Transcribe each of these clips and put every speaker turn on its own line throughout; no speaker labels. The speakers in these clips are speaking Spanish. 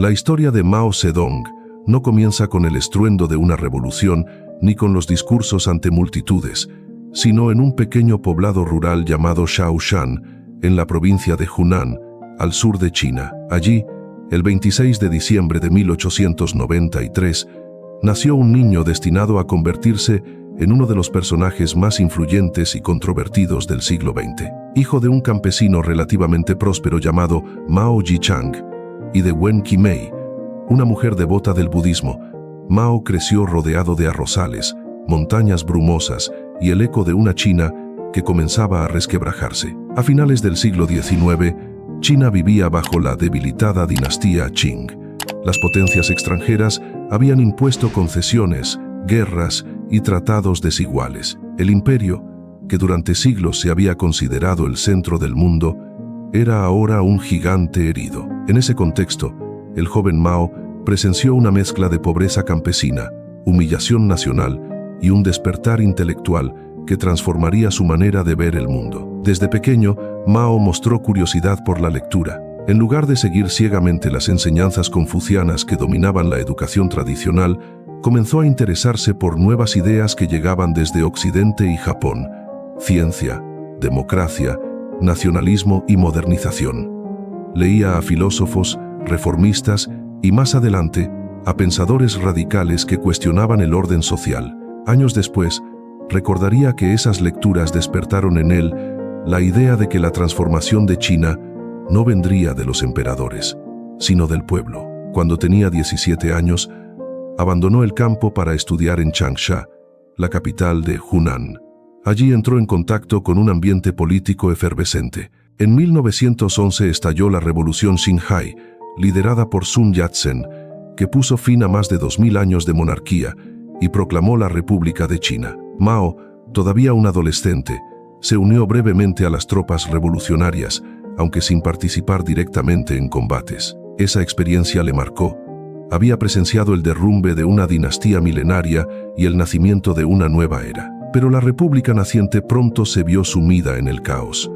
La historia de Mao Zedong no comienza con el estruendo de una revolución ni con los discursos ante multitudes, sino en un pequeño poblado rural llamado Shaoshan, en la provincia de Hunan, al sur de China. Allí, el 26 de diciembre de 1893, nació un niño destinado a convertirse en uno de los personajes más influyentes y controvertidos del siglo XX. Hijo de un campesino relativamente próspero llamado Mao Yichang y de Wen Qimei, una mujer devota del budismo, Mao creció rodeado de arrozales, montañas brumosas y el eco de una China que comenzaba a resquebrajarse. A finales del siglo XIX, China vivía bajo la debilitada dinastía Qing. Las potencias extranjeras habían impuesto concesiones, guerras y tratados desiguales. El imperio, que durante siglos se había considerado el centro del mundo, era ahora un gigante herido. En ese contexto, el joven Mao presenció una mezcla de pobreza campesina, humillación nacional y un despertar intelectual que transformaría su manera de ver el mundo. Desde pequeño, Mao mostró curiosidad por la lectura. En lugar de seguir ciegamente las enseñanzas confucianas que dominaban la educación tradicional, comenzó a interesarse por nuevas ideas que llegaban desde Occidente y Japón: ciencia, democracia, nacionalismo y modernización. Leía a filósofos, reformistas y, más adelante, a pensadores radicales que cuestionaban el orden social. Años después, recordaría que esas lecturas despertaron en él la idea de que la transformación de China no vendría de los emperadores, sino del pueblo. Cuando tenía 17 años, abandonó el campo para estudiar en Changsha, la capital de Hunan. Allí entró en contacto con un ambiente político efervescente. En 1911 estalló la Revolución Xinhai, liderada por Sun Yat-sen, que puso fin a más de 2000 años de monarquía y proclamó la República de China. Mao, todavía un adolescente, se unió brevemente a las tropas revolucionarias, aunque sin participar directamente en combates. Esa experiencia le marcó. Había presenciado el derrumbe de una dinastía milenaria y el nacimiento de una nueva era. Pero la república naciente pronto se vio sumida en el caos.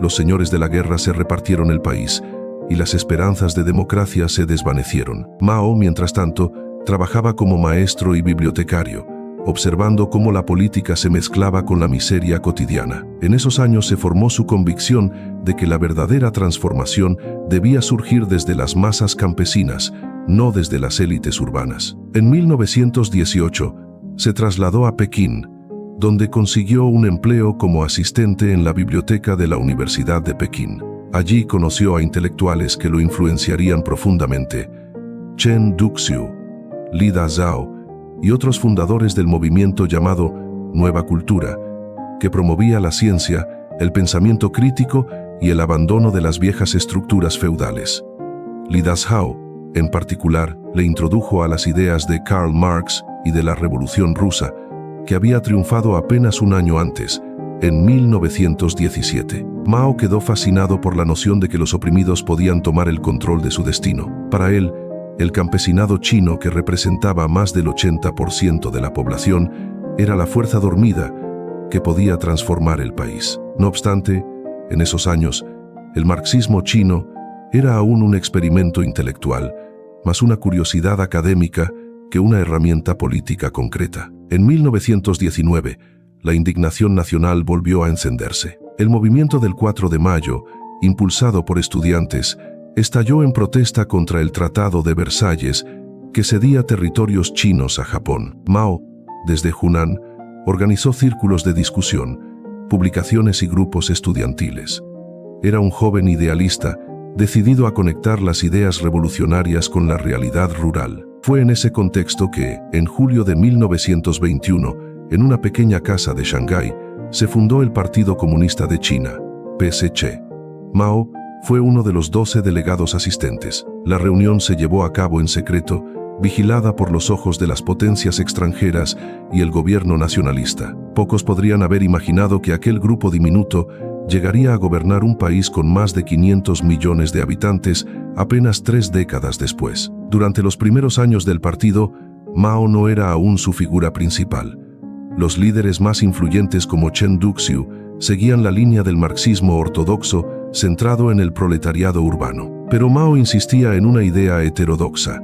Los señores de la guerra se repartieron el país y las esperanzas de democracia se desvanecieron. Mao, mientras tanto, trabajaba como maestro y bibliotecario, observando cómo la política se mezclaba con la miseria cotidiana. En esos años se formó su convicción de que la verdadera transformación debía surgir desde las masas campesinas, no desde las élites urbanas. En 1918 se trasladó a Pekín, donde consiguió un empleo como asistente en la biblioteca de la Universidad de Pekín. Allí conoció a intelectuales que lo influenciarían profundamente: Chen Duxiu, Li Dazhao y otros fundadores del movimiento llamado Nueva Cultura, que promovía la ciencia, el pensamiento crítico y el abandono de las viejas estructuras feudales. Li Dazhao, en particular, le introdujo a las ideas de Karl Marx y de la Revolución Rusa, que había triunfado apenas un año antes, en 1917. Mao quedó fascinado por la noción de que los oprimidos podían tomar el control de su destino. Para él, el campesinado chino, que representaba más del 80% de la población, era la fuerza dormida que podía transformar el país. No obstante, en esos años, el marxismo chino era aún un experimento intelectual, más una curiosidad académica que una herramienta política concreta. En 1919, la indignación nacional volvió a encenderse. El movimiento del 4 de mayo, impulsado por estudiantes, estalló en protesta contra el Tratado de Versalles, que cedía territorios chinos a Japón. Mao, desde Hunan, organizó círculos de discusión, publicaciones y grupos estudiantiles. Era un joven idealista, decidido a conectar las ideas revolucionarias con la realidad rural. Fue en ese contexto que, en julio de 1921, en una pequeña casa de Shanghái, se fundó el Partido Comunista de China, PSC. Mao fue uno de los 12 delegados asistentes. La reunión se llevó a cabo en secreto, vigilada por los ojos de las potencias extranjeras y el gobierno nacionalista. Pocos podrían haber imaginado que aquel grupo diminuto llegaría a gobernar un país con más de 500 millones de habitantes apenas 3 décadas después. Durante los primeros años del partido, Mao no era aún su figura principal. Los líderes más influyentes como Chen Duxiu seguían la línea del marxismo ortodoxo centrado en el proletariado urbano. Pero Mao insistía en una idea heterodoxa.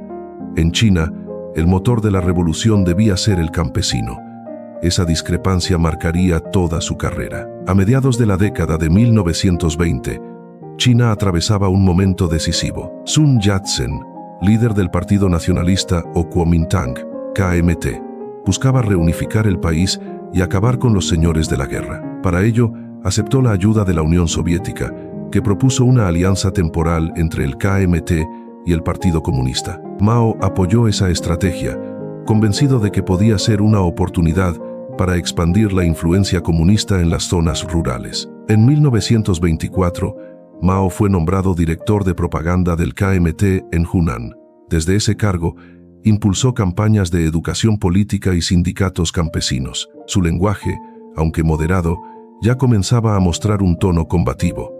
En China, el motor de la revolución debía ser el campesino. Esa discrepancia marcaría toda su carrera. A mediados de la década de 1920, China atravesaba un momento decisivo. Sun Yat-sen, líder del Partido Nacionalista o Kuomintang, KMT, buscaba reunificar el país y acabar con los señores de la guerra. Para ello, aceptó la ayuda de la Unión Soviética, que propuso una alianza temporal entre el KMT y el Partido Comunista. Mao apoyó esa estrategia, convencido de que podía ser una oportunidad para expandir la influencia comunista en las zonas rurales. En 1924, Mao fue nombrado director de propaganda del KMT en Hunan. Desde ese cargo, impulsó campañas de educación política y sindicatos campesinos. Su lenguaje, aunque moderado, ya comenzaba a mostrar un tono combativo.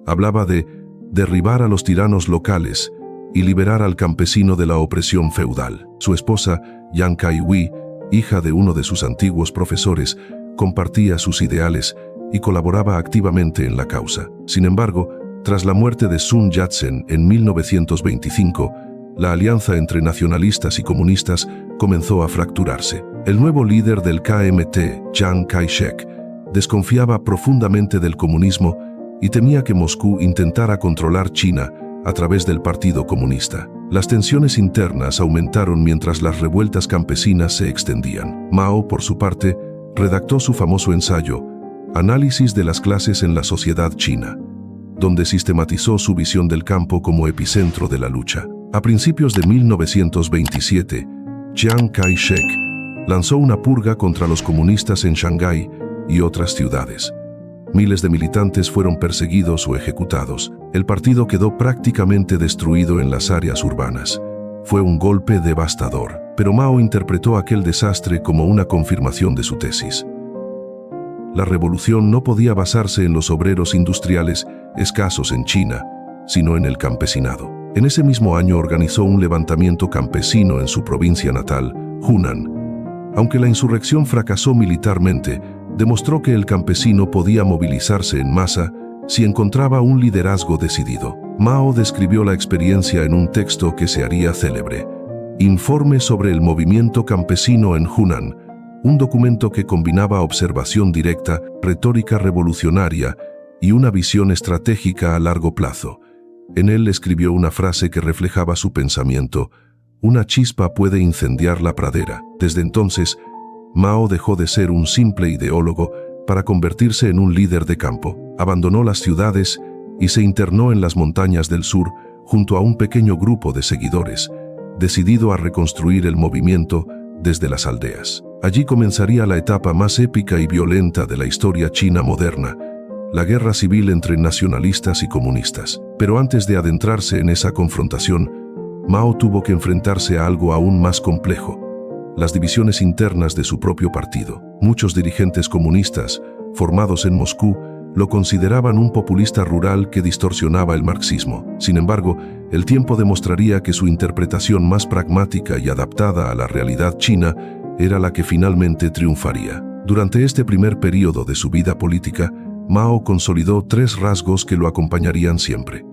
Hablaba de derribar a los tiranos locales y liberar al campesino de la opresión feudal. Su esposa, Yang Kai-hui, hija de uno de sus antiguos profesores, compartía sus ideales y colaboraba activamente en la causa. Sin embargo, tras la muerte de Sun Yat-sen en 1925, la alianza entre nacionalistas y comunistas comenzó a fracturarse. El nuevo líder del KMT, Chiang Kai-shek, desconfiaba profundamente del comunismo y temía que Moscú intentara controlar China a través del Partido Comunista. Las tensiones internas aumentaron mientras las revueltas campesinas se extendían. Mao, por su parte, redactó su famoso ensayo, Análisis de las clases en la sociedad china, donde sistematizó su visión del campo como epicentro de la lucha. A principios de 1927, Chiang Kai-shek lanzó una purga contra los comunistas en Shanghái y otras ciudades. Miles de militantes fueron perseguidos o ejecutados. El partido quedó prácticamente destruido en las áreas urbanas. Fue un golpe devastador, pero Mao interpretó aquel desastre como una confirmación de su tesis. La revolución no podía basarse en los obreros industriales escasos en China, sino en el campesinado. En ese mismo año organizó un levantamiento campesino en su provincia natal, Hunan. Aunque la insurrección fracasó militarmente, demostró que el campesino podía movilizarse en masa si encontraba un liderazgo decidido. Mao describió la experiencia en un texto que se haría célebre, Informe sobre el movimiento campesino en Hunan, un documento que combinaba observación directa, retórica revolucionaria y una visión estratégica a largo plazo. En él escribió una frase que reflejaba su pensamiento: una chispa puede incendiar la pradera. Desde entonces, Mao dejó de ser un simple ideólogo para convertirse en un líder de campo. Abandonó las ciudades y se internó en las montañas del sur junto a un pequeño grupo de seguidores, decidido a reconstruir el movimiento desde las aldeas. Allí comenzaría la etapa más épica y violenta de la historia china moderna, la guerra civil entre nacionalistas y comunistas. Pero antes de adentrarse en esa confrontación, Mao tuvo que enfrentarse a algo aún más complejo: las divisiones internas de su propio partido. Muchos dirigentes comunistas, formados en Moscú, lo consideraban un populista rural que distorsionaba el marxismo. Sin embargo, el tiempo demostraría que su interpretación más pragmática y adaptada a la realidad china era la que finalmente triunfaría. Durante este primer período de su vida política, Mao consolidó tres rasgos que lo acompañarían siempre: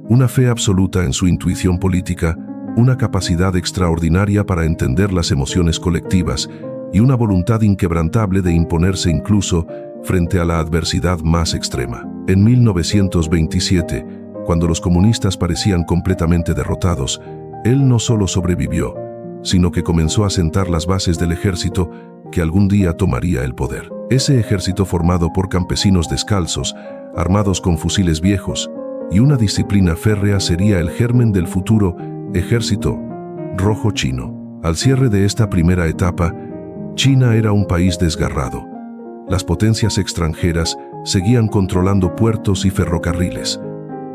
una fe absoluta en su intuición política, una capacidad extraordinaria para entender las emociones colectivas y una voluntad inquebrantable de imponerse incluso frente a la adversidad más extrema. En 1927, cuando los comunistas parecían completamente derrotados, él no solo sobrevivió, sino que comenzó a sentar las bases del ejército que algún día tomaría el poder. Ese ejército, formado por campesinos descalzos, armados con fusiles viejos y una disciplina férrea, sería el germen del futuro Ejército Rojo Chino. Al cierre de esta primera etapa, China era un país desgarrado. Las potencias extranjeras seguían controlando puertos y ferrocarriles.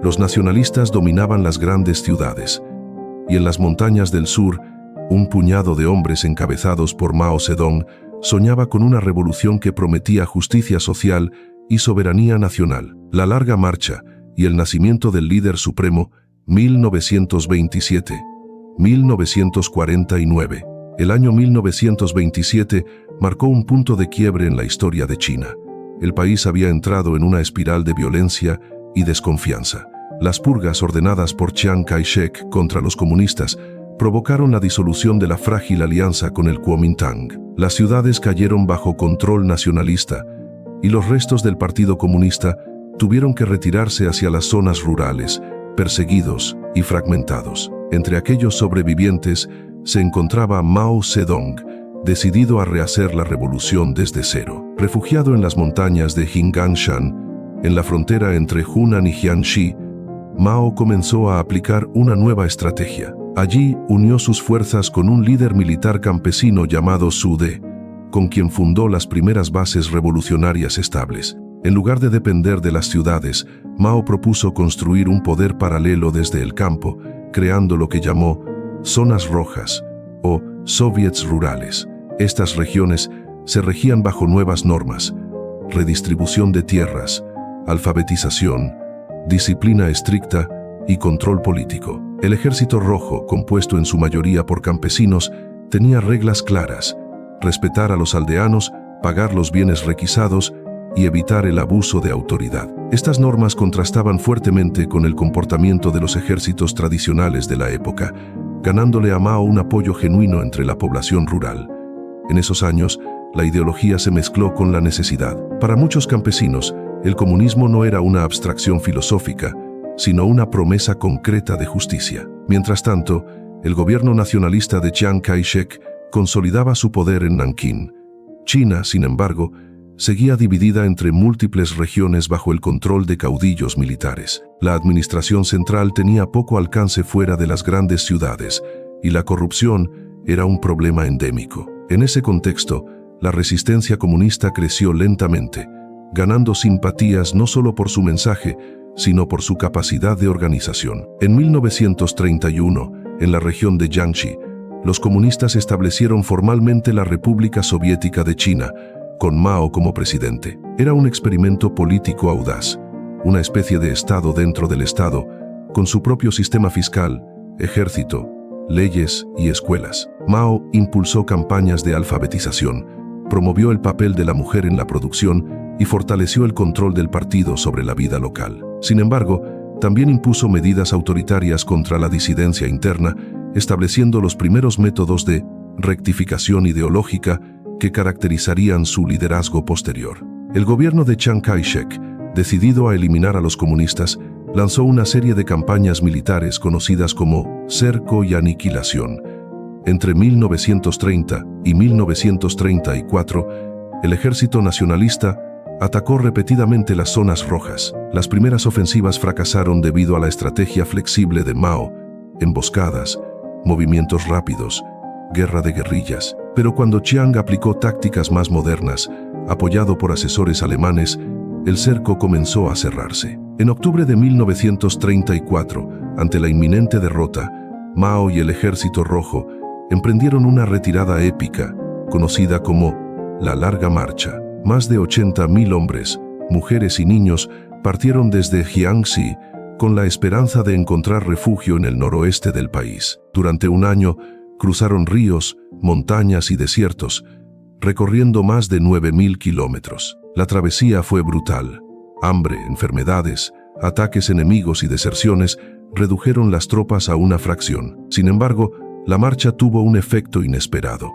Los nacionalistas dominaban las grandes ciudades. Y en las montañas del sur, un puñado de hombres encabezados por Mao Zedong soñaba con una revolución que prometía justicia social y soberanía nacional. La larga marcha y el nacimiento del líder supremo, 1927, 1949. El año 1927 marcó un punto de quiebre en la historia de China. El país había entrado en una espiral de violencia y desconfianza. Las purgas ordenadas por Chiang Kai-shek contra los comunistas provocaron la disolución de la frágil alianza con el Kuomintang. Las ciudades cayeron bajo control nacionalista y los restos del Partido Comunista tuvieron que retirarse hacia las zonas rurales, perseguidos y fragmentados. Entre aquellos sobrevivientes se encontraba Mao Zedong, decidido a rehacer la revolución desde cero. Refugiado en las montañas de Jinganshan, en la frontera entre Hunan y Jiangxi, Mao comenzó a aplicar una nueva estrategia. Allí unió sus fuerzas con un líder militar campesino llamado Su De, con quien fundó las primeras bases revolucionarias estables. En lugar de depender de las ciudades, Mao propuso construir un poder paralelo desde el campo, creando lo que llamó zonas rojas o soviets rurales. Estas regiones se regían bajo nuevas normas: redistribución de tierras, alfabetización, disciplina estricta y control político. El Ejército Rojo, compuesto en su mayoría por campesinos, tenía reglas claras: respetar a los aldeanos, pagar los bienes requisados y evitar el abuso de autoridad. Estas normas contrastaban fuertemente con el comportamiento de los ejércitos tradicionales de la época, ganándole a Mao un apoyo genuino entre la población rural. En esos años, la ideología se mezcló con la necesidad. Para muchos campesinos, el comunismo no era una abstracción filosófica, sino una promesa concreta de justicia. Mientras tanto, el gobierno nacionalista de Chiang Kai-shek consolidaba su poder en Nankín. China, sin embargo, seguía dividida entre múltiples regiones bajo el control de caudillos militares. La administración central tenía poco alcance fuera de las grandes ciudades, y la corrupción era un problema endémico. En ese contexto, la resistencia comunista creció lentamente, ganando simpatías no solo por su mensaje, sino por su capacidad de organización. En 1931, en la región de Jiangxi, los comunistas establecieron formalmente la República Soviética de China, con Mao como presidente. Era un experimento político audaz, una especie de Estado dentro del Estado, con su propio sistema fiscal, ejército, leyes y escuelas. Mao impulsó campañas de alfabetización, promovió el papel de la mujer en la producción y fortaleció el control del partido sobre la vida local. Sin embargo, también impuso medidas autoritarias contra la disidencia interna, estableciendo los primeros métodos de rectificación ideológica que caracterizarían su liderazgo posterior. El gobierno de Chiang Kai-shek, decidido a eliminar a los comunistas, lanzó una serie de campañas militares conocidas como cerco y aniquilación. Entre 1930 y 1934, el ejército nacionalista atacó repetidamente las zonas rojas. Las primeras ofensivas fracasaron debido a la estrategia flexible de Mao: emboscadas, movimientos rápidos, guerra de guerrillas. Pero cuando Chiang aplicó tácticas más modernas, apoyado por asesores alemanes, el cerco comenzó a cerrarse. En octubre de 1934, ante la inminente derrota, Mao y el Ejército Rojo emprendieron una retirada épica, conocida como la Larga Marcha. Más de 80.000 hombres, mujeres y niños partieron desde Jiangxi con la esperanza de encontrar refugio en el noroeste del país. Durante un año, cruzaron ríos, montañas y desiertos, recorriendo más de 9.000 kilómetros. La travesía fue brutal. Hambre, enfermedades, ataques enemigos y deserciones redujeron las tropas a una fracción. Sin embargo, la marcha tuvo un efecto inesperado.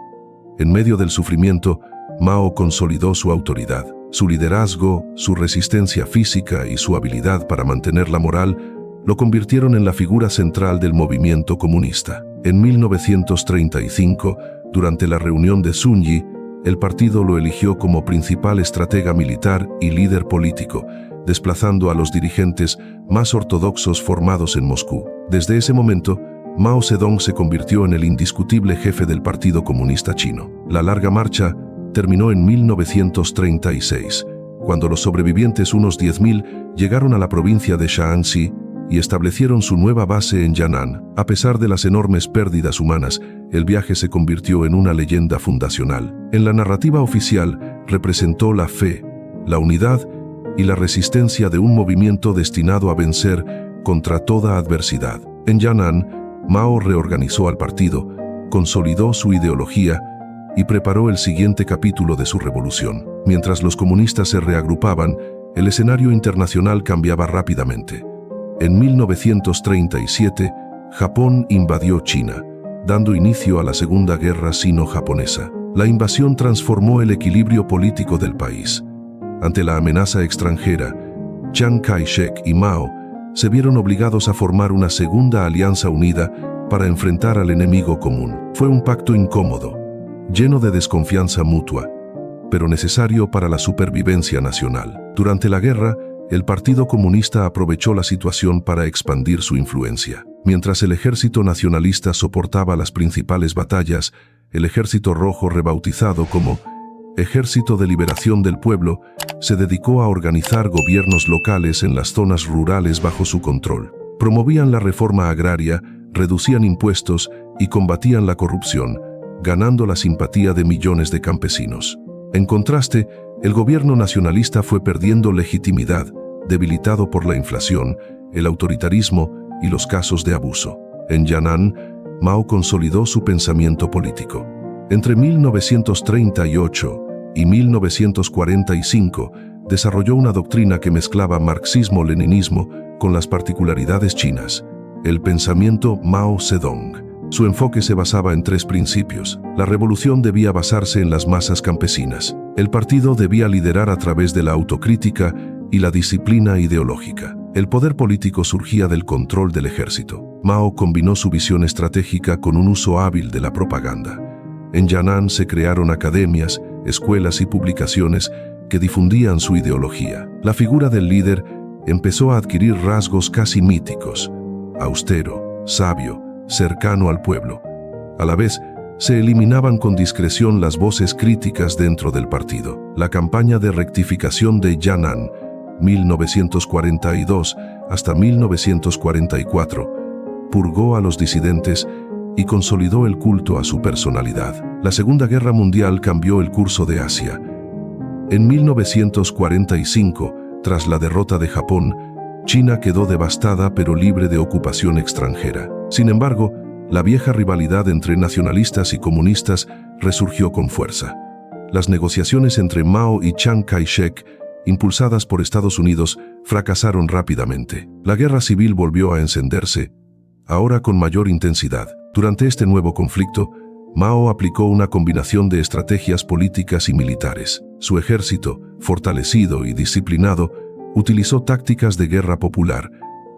En medio del sufrimiento, Mao consolidó su autoridad. Su liderazgo, su resistencia física y su habilidad para mantener la moral lo convirtieron en la figura central del movimiento comunista. En 1935, durante la reunión de Sunyi, el partido lo eligió como principal estratega militar y líder político, desplazando a los dirigentes más ortodoxos formados en Moscú. Desde ese momento, Mao Zedong se convirtió en el indiscutible jefe del Partido Comunista Chino. La Larga Marcha terminó en 1936, cuando los sobrevivientes, unos 10.000, llegaron a la provincia de Shaanxi y establecieron su nueva base en Yan'an. A pesar de las enormes pérdidas humanas, el viaje se convirtió en una leyenda fundacional. En la narrativa oficial, representó la fe, la unidad y la resistencia de un movimiento destinado a vencer contra toda adversidad. En Yan'an, Mao reorganizó al partido, consolidó su ideología y preparó el siguiente capítulo de su revolución. Mientras los comunistas se reagrupaban, el escenario internacional cambiaba rápidamente. En 1937, Japón invadió China, dando inicio a la Segunda Guerra Sino-Japonesa. La invasión transformó el equilibrio político del país. Ante la amenaza extranjera, Chiang Kai-shek y Mao se vieron obligados a formar una segunda alianza unida para enfrentar al enemigo común. Fue un pacto incómodo, lleno de desconfianza mutua, pero necesario para la supervivencia nacional. Durante la guerra, el Partido Comunista aprovechó la situación para expandir su influencia. Mientras el ejército nacionalista soportaba las principales batallas, el Ejército Rojo, rebautizado como Ejército de Liberación del Pueblo, se dedicó a organizar gobiernos locales en las zonas rurales bajo su control. Promovían la reforma agraria, reducían impuestos y combatían la corrupción, ganando la simpatía de millones de campesinos. En contraste, el gobierno nacionalista fue perdiendo legitimidad, debilitado por la inflación, el autoritarismo y los casos de abuso. En Yan'an, Mao consolidó su pensamiento político. Entre 1938 y 1945, desarrolló una doctrina que mezclaba marxismo-leninismo con las particularidades chinas, el pensamiento Mao Zedong. Su enfoque se basaba en tres principios. La revolución debía basarse en las masas campesinas. El partido debía liderar a través de la autocrítica y la disciplina ideológica. El poder político surgía del control del ejército. Mao combinó su visión estratégica con un uso hábil de la propaganda. En Yan'an se crearon academias, escuelas y publicaciones que difundían su ideología. La figura del líder empezó a adquirir rasgos casi míticos: austero, sabio, cercano al pueblo. A la vez, se eliminaban con discreción las voces críticas dentro del partido. La campaña de rectificación de Yan'an, 1942 hasta 1944, purgó a los disidentes y consolidó el culto a su personalidad. La Segunda Guerra Mundial cambió el curso de Asia. En 1945, tras la derrota de Japón, China quedó devastada pero libre de ocupación extranjera. Sin embargo, la vieja rivalidad entre nacionalistas y comunistas resurgió con fuerza. Las negociaciones entre Mao y Chiang Kai-shek, impulsadas por Estados Unidos, fracasaron rápidamente. La guerra civil volvió a encenderse, ahora con mayor intensidad. Durante este nuevo conflicto, Mao aplicó una combinación de estrategias políticas y militares. Su ejército, fortalecido y disciplinado, utilizó tácticas de guerra popular,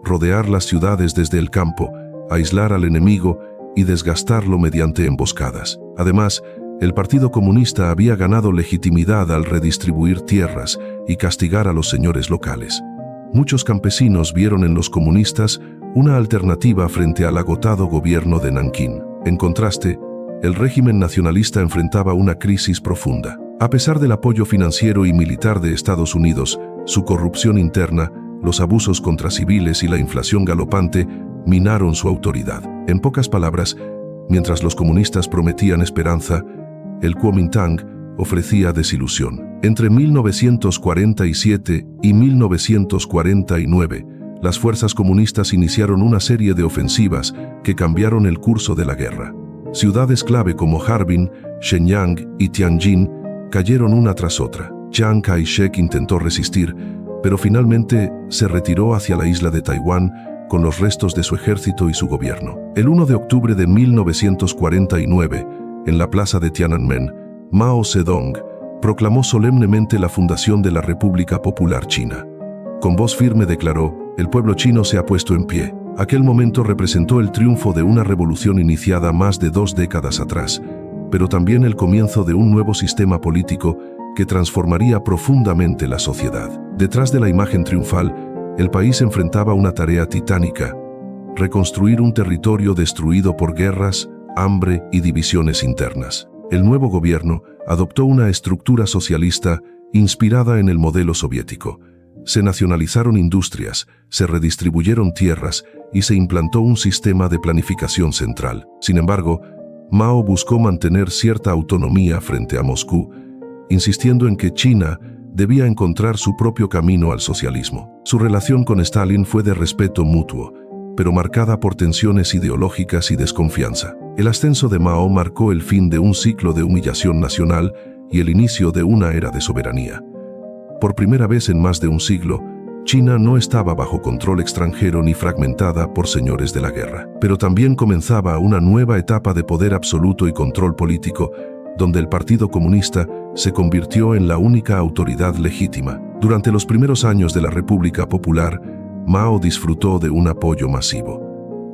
rodear las ciudades desde el campo, aislar al enemigo y desgastarlo mediante emboscadas. Además, el Partido Comunista había ganado legitimidad al redistribuir tierras y castigar a los señores locales. Muchos campesinos vieron en los comunistas una alternativa frente al agotado gobierno de Nankín. En contraste, el régimen nacionalista enfrentaba una crisis profunda. A pesar del apoyo financiero y militar de Estados Unidos, su corrupción interna, los abusos contra civiles y la inflación galopante minaron su autoridad. En pocas palabras, mientras los comunistas prometían esperanza, el Kuomintang ofrecía desilusión. Entre 1947 y 1949, las fuerzas comunistas iniciaron una serie de ofensivas que cambiaron el curso de la guerra. Ciudades clave como Harbin, Shenyang y Tianjin cayeron una tras otra. Chiang Kai-shek intentó resistir, pero finalmente se retiró hacia la isla de Taiwán con los restos de su ejército y su gobierno. El 1 de octubre de 1949, en la plaza de Tiananmen, Mao Zedong proclamó solemnemente la fundación de la República Popular China. Con voz firme declaró: "El pueblo chino se ha puesto en pie". Aquel momento representó el triunfo de una revolución iniciada más de 2 décadas atrás, pero también el comienzo de un nuevo sistema político que transformaría profundamente la sociedad. Detrás de la imagen triunfal, el país enfrentaba una tarea titánica: reconstruir un territorio destruido por guerras, hambre y divisiones internas. El nuevo gobierno adoptó una estructura socialista inspirada en el modelo soviético. Se nacionalizaron industrias, se redistribuyeron tierras y se implantó un sistema de planificación central. Sin embargo, Mao buscó mantener cierta autonomía frente a Moscú, insistiendo en que China debía encontrar su propio camino al socialismo. Su relación con Stalin fue de respeto mutuo, pero marcada por tensiones ideológicas y desconfianza. El ascenso de Mao marcó el fin de un ciclo de humillación nacional y el inicio de una era de soberanía. Por primera vez en más de un siglo, China no estaba bajo control extranjero ni fragmentada por señores de la guerra. Pero también comenzaba una nueva etapa de poder absoluto y control político, donde el Partido Comunista se convirtió en la única autoridad legítima. Durante los primeros años de la República Popular, Mao disfrutó de un apoyo masivo.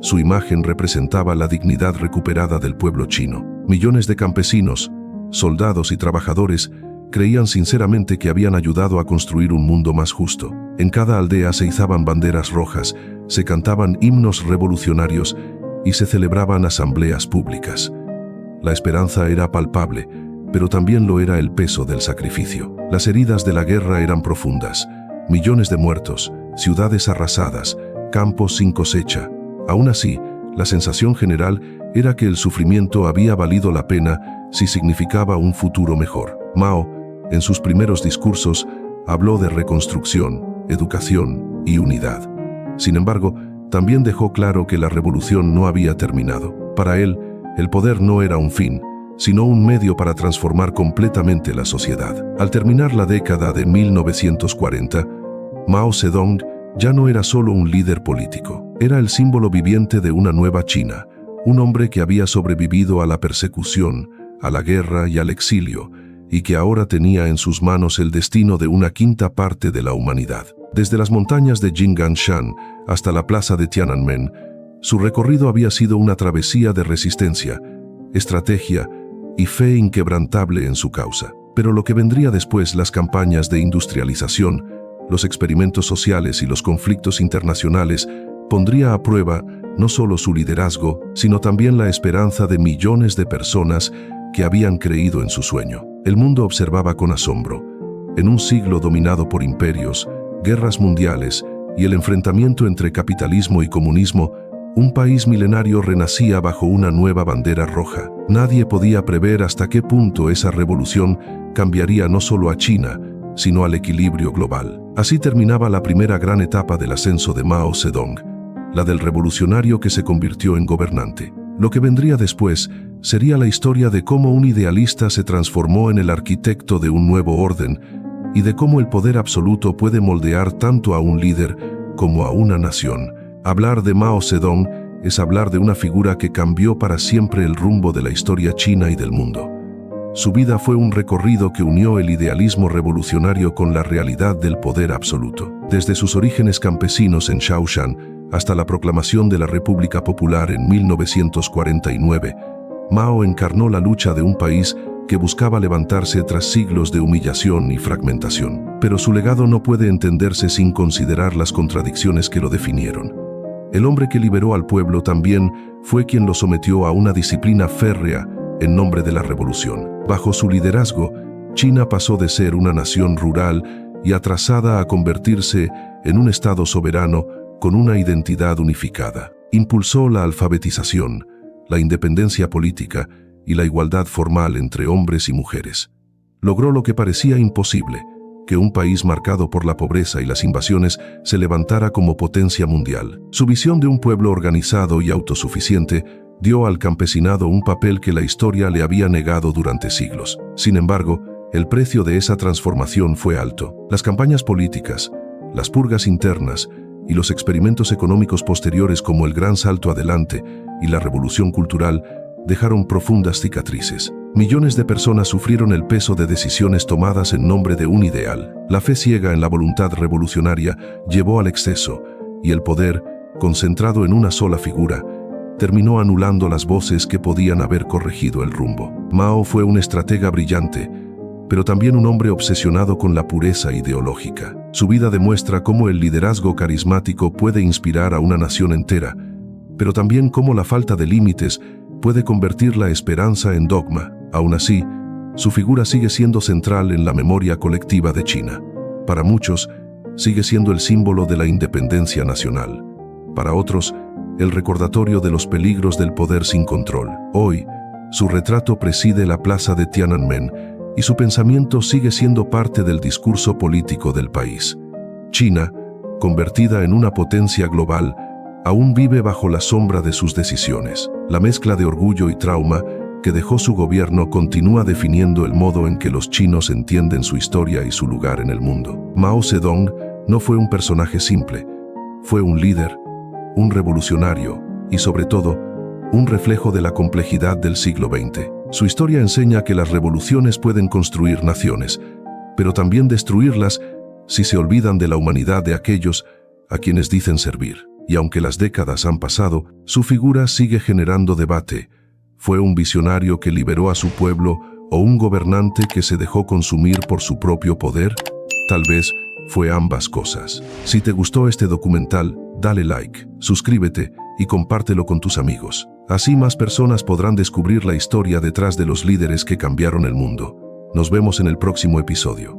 Su imagen representaba la dignidad recuperada del pueblo chino. Millones de campesinos, soldados y trabajadores creían sinceramente que habían ayudado a construir un mundo más justo. En cada aldea se izaban banderas rojas, se cantaban himnos revolucionarios y se celebraban asambleas públicas. La esperanza era palpable, pero también lo era el peso del sacrificio. Las heridas de la guerra eran profundas. Millones de muertos, ciudades arrasadas, campos sin cosecha. Aún así, la sensación general era que el sufrimiento había valido la pena si significaba un futuro mejor. Mao, en sus primeros discursos, habló de reconstrucción, educación y unidad. Sin embargo, también dejó claro que la revolución no había terminado. Para él, el poder no era un fin, sino un medio para transformar completamente la sociedad. Al terminar la década de 1940, Mao Zedong ya no era solo un líder político. Era el símbolo viviente de una nueva China, un hombre que había sobrevivido a la persecución, a la guerra y al exilio, y que ahora tenía en sus manos el destino de una quinta parte de la humanidad. Desde las montañas de Jingganshan hasta la plaza de Tiananmen, su recorrido había sido una travesía de resistencia, estrategia y fe inquebrantable en su causa. Pero lo que vendría después, las campañas de industrialización, los experimentos sociales y los conflictos internacionales, pondría a prueba no solo su liderazgo, sino también la esperanza de millones de personas que habían creído en su sueño. El mundo observaba con asombro. En un siglo dominado por imperios, guerras mundiales y el enfrentamiento entre capitalismo y comunismo, un país milenario renacía bajo una nueva bandera roja. Nadie podía prever hasta qué punto esa revolución cambiaría no solo a China, sino al equilibrio global. Así terminaba la primera gran etapa del ascenso de Mao Zedong, la del revolucionario que se convirtió en gobernante. Lo que vendría después sería la historia de cómo un idealista se transformó en el arquitecto de un nuevo orden y de cómo el poder absoluto puede moldear tanto a un líder como a una nación. Hablar de Mao Zedong es hablar de una figura que cambió para siempre el rumbo de la historia china y del mundo. Su vida fue un recorrido que unió el idealismo revolucionario con la realidad del poder absoluto. Desde sus orígenes campesinos en Shaoshan hasta la proclamación de la República Popular en 1949, Mao encarnó la lucha de un país que buscaba levantarse tras siglos de humillación y fragmentación. Pero su legado no puede entenderse sin considerar las contradicciones que lo definieron. El hombre que liberó al pueblo también fue quien lo sometió a una disciplina férrea en nombre de la revolución. Bajo su liderazgo, China pasó de ser una nación rural y atrasada a convertirse en un estado soberano con una identidad unificada. Impulsó la alfabetización, la independencia política y la igualdad formal entre hombres y mujeres. Logró lo que parecía imposible, que un país marcado por la pobreza y las invasiones se levantara como potencia mundial. Su visión de un pueblo organizado y autosuficiente dio al campesinado un papel que la historia le había negado durante siglos. Sin embargo, el precio de esa transformación fue alto. Las campañas políticas, las purgas internas y los experimentos económicos posteriores como el Gran Salto Adelante y la Revolución Cultural dejaron profundas cicatrices. Millones de personas sufrieron el peso de decisiones tomadas en nombre de un ideal. La fe ciega en la voluntad revolucionaria llevó al exceso, y el poder, concentrado en una sola figura, terminó anulando las voces que podían haber corregido el rumbo. Mao fue un estratega brillante, pero también un hombre obsesionado con la pureza ideológica. Su vida demuestra cómo el liderazgo carismático puede inspirar a una nación entera, pero también cómo la falta de límites puede convertir la esperanza en dogma. Aún así, su figura sigue siendo central en la memoria colectiva de China. Para muchos, sigue siendo el símbolo de la independencia nacional. Para otros, el recordatorio de los peligros del poder sin control. Hoy, su retrato preside la plaza de Tiananmen y su pensamiento sigue siendo parte del discurso político del país. China, convertida en una potencia global, aún vive bajo la sombra de sus decisiones. La mezcla de orgullo y trauma que dejó su gobierno continúa definiendo el modo en que los chinos entienden su historia y su lugar en el mundo. Mao Zedong no fue un personaje simple, fue un líder, un revolucionario y, sobre todo, un reflejo de la complejidad del siglo XX. Su historia enseña que las revoluciones pueden construir naciones, pero también destruirlas si se olvidan de la humanidad de aquellos a quienes dicen servir. Y aunque las décadas han pasado, su figura sigue generando debate. ¿Fue un visionario que liberó a su pueblo o un gobernante que se dejó consumir por su propio poder? Tal vez fue ambas cosas. Si te gustó este documental, dale like, suscríbete y compártelo con tus amigos. Así más personas podrán descubrir la historia detrás de los líderes que cambiaron el mundo. Nos vemos en el próximo episodio.